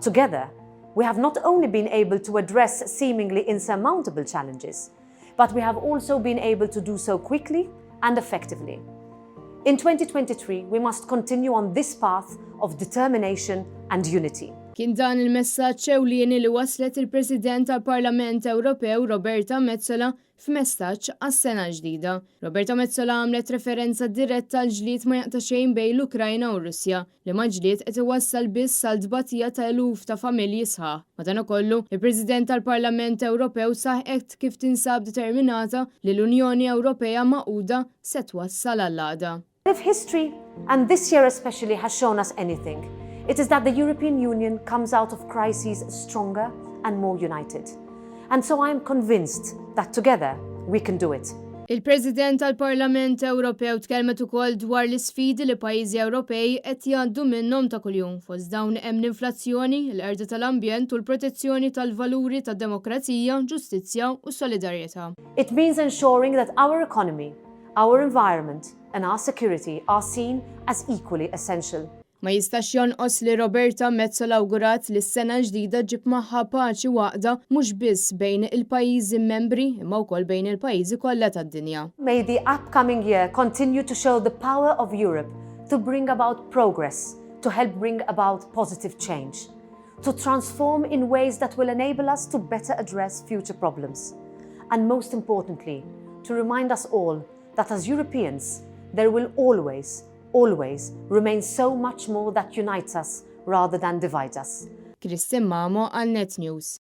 Together, we have not only been able to address seemingly insurmountable challenges, but we have also been able to do so quickly and effectively. In 2023, we must continue on this path of determination and unity. Kien dan il-messaġġ ewlieni li waslet il-President tal-Parlament Ewropew Roberta Metsola f'messaġġ għas-sena ġdida. Roberta Metsola għamlet referenza diretta għal ġlied ma jaqta' xejn bejn l-Ukrajna u r-Russja li ma ġlied qed iwassal biss għal tbatija ta' eluf ta' familji sħaħ. Madankollu, il-President tal-Parlament Ewropew saħqet kif tinsab determinata li l-Unjoni Ewropea maquda se twassal għall-għada. If history, and this year especially, has shown us anything, it is that the European Union comes out of crises stronger and more united. And so I am convinced that together we can do it. Il-President tal-Parlament Ewropew tkellmet ukoll dwar l-isfidi li pajjiżi Ewropej qed jgħaddu minnhom ta' kuljum fost dawn hemm l-inflazzjoni, l-qerda tal-ambjent u l-protezzjoni tal-valuri tad-demokrazija, ġustizzja u solidarjetà. It means ensuring that our economy, our environment and our security are seen as equally essential. Ma jistax jonqos li Roberta Metsola awgurat li s-sena ġdida ġib magħha paċi waqda mhux biss bejn il-pajjiżi membri imma wkoll bejn il-pajjiżi kollha tad-dinja. May the upcoming year continue to show the power of Europe to bring about progress, to help bring about positive change, to transform in ways that will enable us to better address future problems, and most importantly, to remind us all that as Europeans, there will always remain so much more that unites us rather than divides us. Kristin Mamo għal Net News.